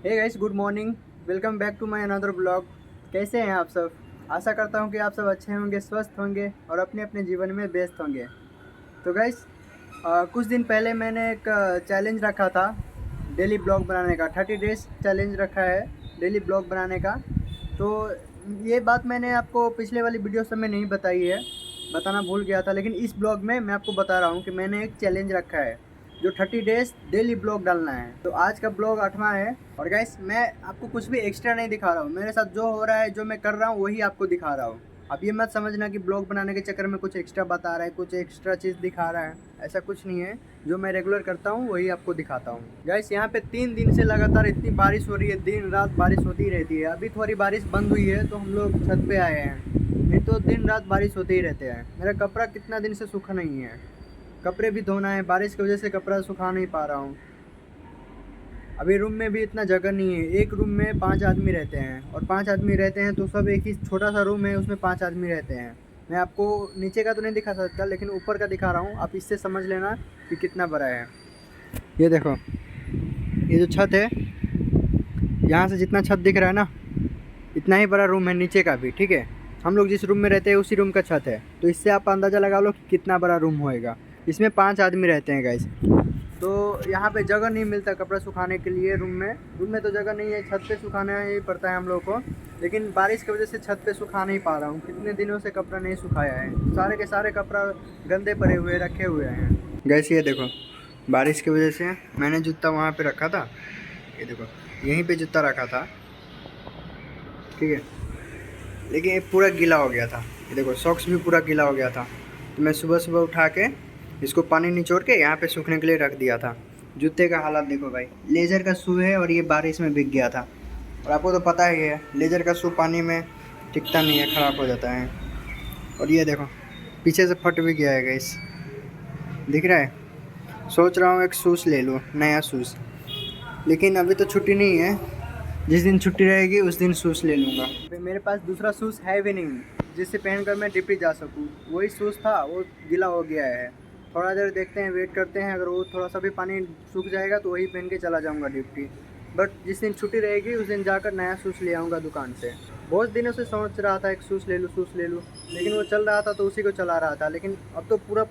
Hey guys, good morning. Welcome back to my another blog. कैसे हैं आप सब? आशा करता हूं कि आप सब अच्छे होंगे, स्वस्थ होंगे और अपने अपने जीवन में व्यस्त होंगे। तो गाइस, कुछ दिन पहले मैंने एक चैलेंज रखा था डेली ब्लॉग बनाने का। 30 डेज चैलेंज रखा है डेली ब्लॉग बनाने का। तो ये बात मैंने आपको पिछले वाली वीडियो सब में नहीं बताई है, बताना भूल गया था। लेकिन इस ब्लॉग में मैं आपको बता रहा हूँ कि मैंने एक चैलेंज रखा है जो 30 डेज डेली ब्लॉग डालना है। तो आज का ब्लॉग 8वां है। और गाइस, मैं आपको कुछ भी एक्स्ट्रा नहीं दिखा रहा हूँ। मेरे साथ जो हो रहा है, जो मैं कर रहा हूँ, वही आपको दिखा रहा हूँ। अब ये मत समझना कि ब्लॉग बनाने के चक्कर में कुछ एक्स्ट्रा बता रहा है, कुछ एक्स्ट्रा चीज़ दिखा रहा है। ऐसा कुछ नहीं है। जो मैं रेगुलर करता हूँ वही आपको दिखाता हूँ। गाइस, यहाँ पे 3 दिन से लगातार इतनी बारिश हो रही है, दिन रात बारिश होती ही रहती है। अभी थोड़ी बारिश बंद हुई है तो हम लोग छत पे आए हैं, नहीं तो दिन रात बारिश होते ही रहते हैं। मेरा कपड़ा कितना दिन से सूखा नहीं है, कपड़े भी धोना है। बारिश की वजह से कपड़ा सुखा नहीं पा रहा हूँ। अभी रूम में भी इतना जगह नहीं है। एक रूम में 5 आदमी रहते हैं, और 5 आदमी रहते हैं तो सब एक ही छोटा सा रूम है, उसमें 5 आदमी रहते हैं। मैं आपको नीचे का तो नहीं दिखा सकता, लेकिन ऊपर का दिखा रहा हूँ। आप इससे समझ लेना कि कितना बड़ा है। ये देखो, ये जो छत है, यहाँ से जितना छत दिख रहा है ना, इतना ही बड़ा रूम है नीचे का भी। ठीक है, हम लोग जिस रूम में रहते हैं उसी रूम का छत है। तो इससे आप अंदाज़ा लगा लो कि कितना बड़ा रूम होएगा। इसमें 5 आदमी रहते हैं गाइस। तो यहाँ पे जगह नहीं मिलता कपड़ा सुखाने के लिए। रूम में तो जगह नहीं है, छत पे सुखाना ही पड़ता है हम लोग को। लेकिन बारिश की वजह से छत पे सुखा नहीं पा रहा हूँ। कितने दिनों से कपड़ा नहीं सुखाया है, सारे के सारे कपड़ा गंदे पड़े हुए रखे हुए हैं। गैस, ये देखो, बारिश की वजह से मैंने जूता वहाँ पे रखा था। ये देखो, यहीं पे जूता रखा था, ठीक है, लेकिन ये पूरा गीला हो गया था। ये देखो, सॉक्स भी पूरा गीला हो गया था। तो मैं सुबह सुबह उठा के इसको पानी निचोड़ के यहाँ पे सूखने के लिए रख दिया था। जूते का हालत देखो भाई, लेजर का शू है और ये बारिश में भीग गया था। और आपको तो पता ही है, लेजर का शू पानी में टिकता नहीं है, ख़राब हो जाता है। और ये देखो, पीछे से फट भी गया है गाइस, दिख रहा है। सोच रहा हूँ एक शूज़ ले लूँ, नया शूज़, लेकिन अभी तो छुट्टी नहीं है। जिस दिन छुट्टी रहेगी उस दिन शूज़ ले लूँगा। मेरे पास दूसरा शूज़ है भी नहीं जिससे पहनकर मैं डिप्टी जा सकूँ। वही शूज़ था, वो गीला हो गया है। थोड़ा देर देखते हैं, वेट करते हैं। अगर वो थोड़ा सा भी पानी सूख जाएगा तो वही पहन के चला जाऊँगा डिप्टी। बट जिस दिन छुट्टी रहेगी उस दिन जाकर नया शूज़ ले आऊँगा दुकान से। बहुत दिनों से सोच रहा था एक शूज़ ले लूँ, लेकिन वो चल रहा था तो उसी को चला रहा था। लेकिन अब तो पूरा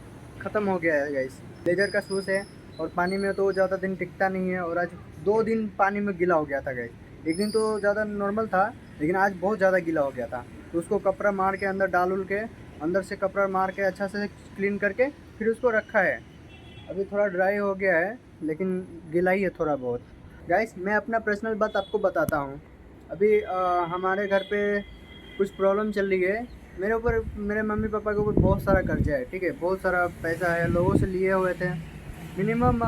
ख़त्म हो गया है गाइस। लेजर का शूज़ है और पानी में तो ज़्यादा दिन टिकता नहीं है। और आज 2 दिन पानी में गीला हो गया था गाइस। एक दिन तो ज़्यादा नॉर्मल था, लेकिन आज बहुत ज़्यादा गीला हो गया था। तो उसको कपड़ा मार के अंदर डाल उल के, अंदर से कपड़ा मार के अच्छा से क्लीन करके फिर उसको रखा है। अभी थोड़ा ड्राई हो गया है, लेकिन गीला ही है थोड़ा बहुत। गाइस, मैं अपना पर्सनल बात आपको बताता हूँ। अभी हमारे घर पे कुछ प्रॉब्लम चल रही है। मेरे ऊपर, मेरे मम्मी पापा के ऊपर बहुत सारा कर्जा है। ठीक है, बहुत सारा पैसा है, लोगों से लिए हुए थे। मिनिमम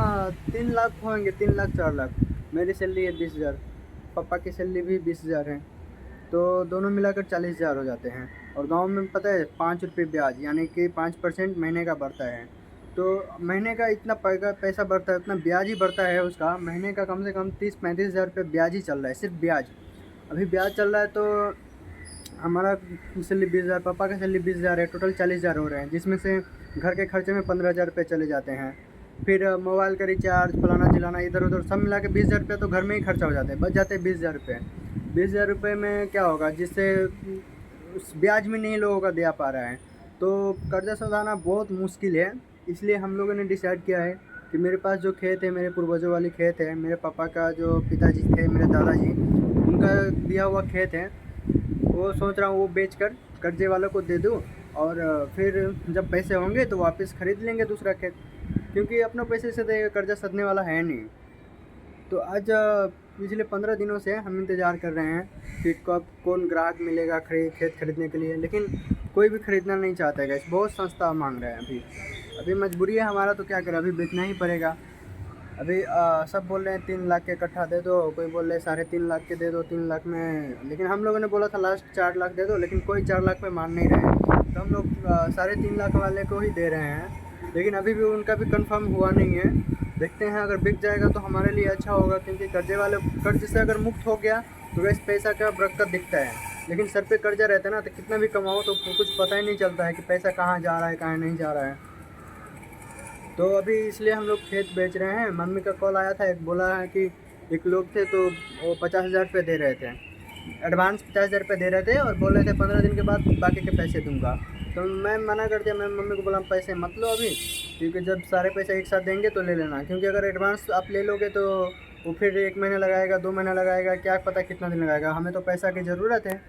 3 लाख होंगे, 3 लाख 4 लाख। मेरी सैलरी है 20,000, पापा की सैलरी भी 20,000 है। तो दोनों मिलाकर 40,000 हो जाते हैं। और गांव में पता है 5 रुपये ब्याज, यानी कि 5% महीने का बढ़ता है। तो महीने का इतना पैसा बढ़ता है, इतना ब्याज ही बढ़ता है उसका। महीने का कम से कम 30-35 हज़ार रुपये ब्याज ही चल रहा है, सिर्फ ब्याज। अभी ब्याज चल रहा है। तो हमारा सैलरी 20,000, पापा का सैलरी 20,000 है, टोटल 40,000 हो रहे हैं, जिसमें से घर के खर्चे में 15,000 रुपये चले जाते हैं। फिर मोबाइल का रिचार्ज, फलाना चिलाना, इधर उधर सब मिला के 20,000 रुपये तो घर में ही खर्चा हो जाते हैं, बच जाते हैं 20,000 रुपये। 20,000 रुपये में क्या होगा, जिससे उस ब्याज में नहीं लोगों का दे पा रहा है। तो कर्जा सधाना बहुत मुश्किल है। इसलिए हम लोगों ने डिसाइड किया है कि मेरे पास जो खेत है, मेरे पूर्वजों वाली खेत है, मेरे पापा का जो पिताजी थे, मेरे दादाजी, उनका दिया हुआ खेत है, वो सोच रहा हूँ वो बेचकर कर्जे वालों को दे दूँ। और फिर जब पैसे होंगे तो वापस ख़रीद लेंगे दूसरा खेत, क्योंकि अपने पैसे से तो कर्जा सधने वाला है नहीं। तो आज पिछले 15 दिनों से हम इंतज़ार कर रहे हैं कि कब कौन ग्राहक मिलेगा खेत खरीदने के लिए। लेकिन कोई भी खरीदना नहीं चाहता है गैस, बहुत सस्ता मांग रहे हैं। अभी अभी मजबूरी है हमारा, तो क्या करें, अभी बेचना ही पड़ेगा। अभी सब बोल रहे हैं 3 लाख के कट्ठा दे दो, कोई बोल रहे हैं 3.5 लाख के दे दो, 3 लाख में। लेकिन हम लोगों ने बोला था लास्ट 4 लाख दे दो, लेकिन कोई 4 लाख पे मान नहीं रहे हैं। तो हम लोग 3.5 लाख वाले को ही दे रहे हैं। लेकिन अभी भी उनका भी कंफर्म हुआ नहीं है। देखते हैं, अगर बिक जाएगा तो हमारे लिए अच्छा होगा, क्योंकि कर्ज से अगर मुक्त हो गया तो वैसे पैसा का बरकत दिखता है। लेकिन सर पे कर्जा रहता है ना, तो कितना भी कमाओ तो कुछ पता ही नहीं चलता है कि पैसा कहाँ जा रहा है, कहाँ नहीं जा रहा है। तो अभी इसलिए हम लोग खेत बेच रहे हैं। मम्मी का कॉल आया था, एक बोला है कि एक लोग थे तो वो 50,000 रुपये दे रहे थे, एडवांस 50,000 रुपये दे रहे थे और बोल रहे थे 15 दिन के बाद बाकी के पैसे दूंगा। तो मैं मना कर दिया, मैं मम्मी को बोला पैसे मत लो अभी, क्योंकि जब सारे पैसे एक साथ देंगे तो ले लेना, क्योंकि अगर एडवांस आप ले लोगे तो वो फिर 1 महीना लगाएगा, 2 महीना लगाएगा, क्या पता कितना दिन लगाएगा, हमें तो पैसा की ज़रूरत है।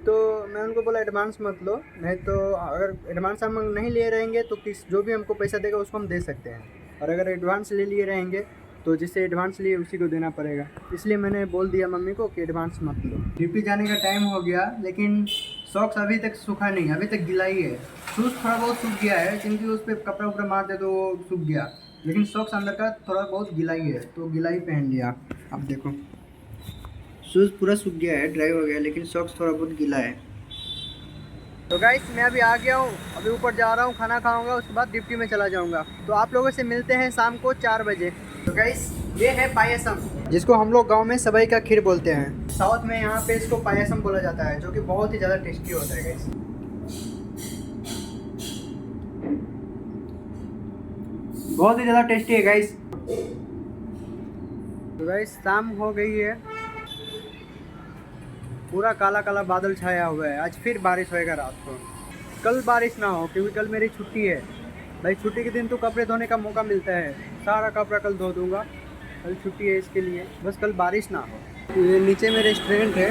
तो मैं उनको बोला एडवांस मत लो, नहीं तो अगर एडवांस हम नहीं लिए रहेंगे तो किस जो भी हमको पैसा देगा उसको हम दे सकते हैं, और अगर एडवांस ले लिए रहेंगे तो जिससे एडवांस लिए उसी को देना पड़ेगा। इसलिए मैंने बोल दिया मम्मी को कि एडवांस मत लो। ड्यूटी जाने का टाइम हो गया, लेकिन सॉक्स अभी तक सूखा नहीं, अभी तक गिला ही है। शूज़ थोड़ा बहुत सूख गया है, क्योंकि उस पर कपड़ा उपड़ा मारते तो वो सूख गया, लेकिन सॉक्स अंदर का थोड़ा बहुत गिला ही है, तो गिला ही पहन लिया। अब देखो शूज़ पूरा सूख गया है, ड्राई हो गया, लेकिन सॉक्स थोड़ा बहुत गीला है। तो गाइस मैं अभी आ गया हूँ, अभी ऊपर जा रहा हूँ, खाना खाऊंगा, उसके बाद ड्यूटी में चला जाऊंगा। तो आप लोगों से मिलते हैं शाम को 4 बजे। तो गाइस ये है पायसम, जिसको हम लोग गांव में सबई का खीर बोलते हैं, साउथ में यहाँ पे इसको पायसम बोला जाता है, जो कि बहुत ही ज़्यादा टेस्टी होता है गाइस। बहुत ही ज़्यादा टेस्टी है गाइस। तो गाइस शाम हो गई है, पूरा काला काला बादल छाया हुआ है, आज फिर बारिश होएगा रात को। कल बारिश ना हो, क्योंकि कल मेरी छुट्टी है भाई, छुट्टी के दिन तो कपड़े धोने का मौका मिलता है, सारा कपड़ा कल धो दूंगा, कल छुट्टी है इसके लिए, बस कल बारिश ना हो। ये नीचे में रेस्टोरेंट है,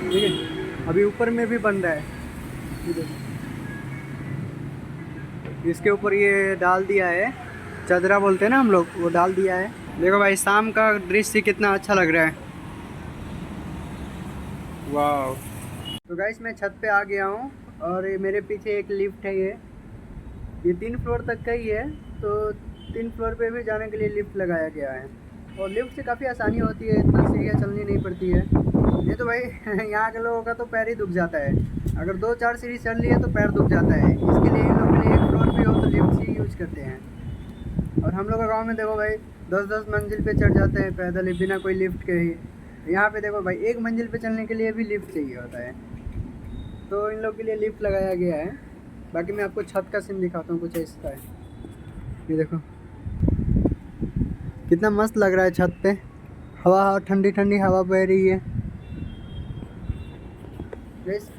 ठीक है, अभी ऊपर में भी बन रहा है, इसके ऊपर ये डाल दिया है, चदरा बोलते हैं ना हम लोग, वो डाल दिया है। देखो भाई शाम का दृश्य कितना अच्छा लग रहा है, वाह। तो गाइस मैं छत पे आ गया हूँ, और ये मेरे पीछे एक लिफ्ट है, ये 3 फ्लोर तक का ही है, तो 3 फ्लोर पे भी जाने के लिए लिफ्ट लगाया गया है, और लिफ्ट से काफ़ी आसानी होती है, इतना सीढ़ियाँ चलनी नहीं पड़ती है। ये तो भाई यहाँ के लोगों का तो पैर ही दुख जाता है, अगर 2-4 सीढ़ी चल रही है तो पैर दुख जाता है, इसके लिए इन लोगों के लिए 1 फ्लोर भी हो तो लिफ्ट ही यूज करते हैं। और हम लोग का गाँव में देखो भाई 10-10 मंजिल पे चढ़ जाते हैं पैदल ही, बिना कोई लिफ्ट के ही। यहाँ पे देखो भाई 1 मंजिल पे चलने के लिए भी लिफ्ट चाहिए होता है, तो इन लोग के लिए लिफ्ट लगाया गया है। बाकी मैं आपको छत का सीन दिखाता हूँ, कुछ ऐसा है, ये देखो कितना मस्त लग रहा है छत पे, हवा ठंडी ठंडी हवा बह रही है।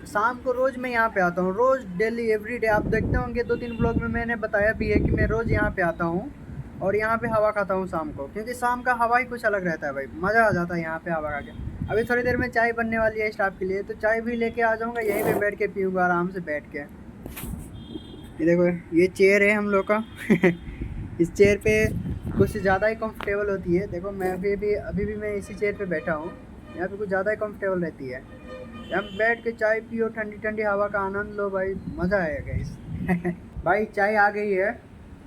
शाम को रोज़ मैं यहाँ पे आता हूँ, रोज़ डेली एवरीडे, आप देखते होंगे 2-3 ब्लॉग में मैंने बताया भी है कि मैं रोज़ यहाँ पे आता हूँ और यहाँ पे हवा खाता हूँ शाम को, क्योंकि शाम का हवा ही कुछ अलग रहता है भाई, मज़ा आ जाता है यहाँ पे हवा खा के। अभी थोड़ी देर में चाय बनने वाली है स्टाफ के लिए, तो चाय भी लेके आ जाऊँगा, यहीं पे बैठ के पीऊँगा आराम से बैठ के। ये देखो ये चेयर है हम लोग का इस चेयर पे कुछ ज़्यादा ही कंफर्टेबल होती है, देखो मैं अभी भी मैं इसी चेयर पे बैठा हूँ, यहाँ पे कुछ ज़्यादा ही कंफर्टेबल रहती है, यहाँ बैठ के चाय पियो, ठंडी ठंडी हवा का आनंद लो भाई, मज़ा आएगा इस भाई चाय आ गई है,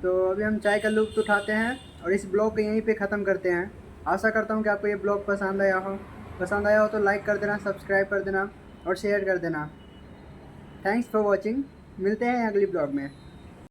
तो अभी हम चाय का लुत्फ़ उठाते हैं और इस ब्लॉग को यहीं पे ख़त्म करते हैं। आशा करता हूँ कि आपको ये ब्लॉग पसंद आया हो तो लाइक कर देना, सब्सक्राइब कर देना और शेयर कर देना। थैंक्स फॉर वॉचिंग, मिलते हैं अगली ब्लॉग में।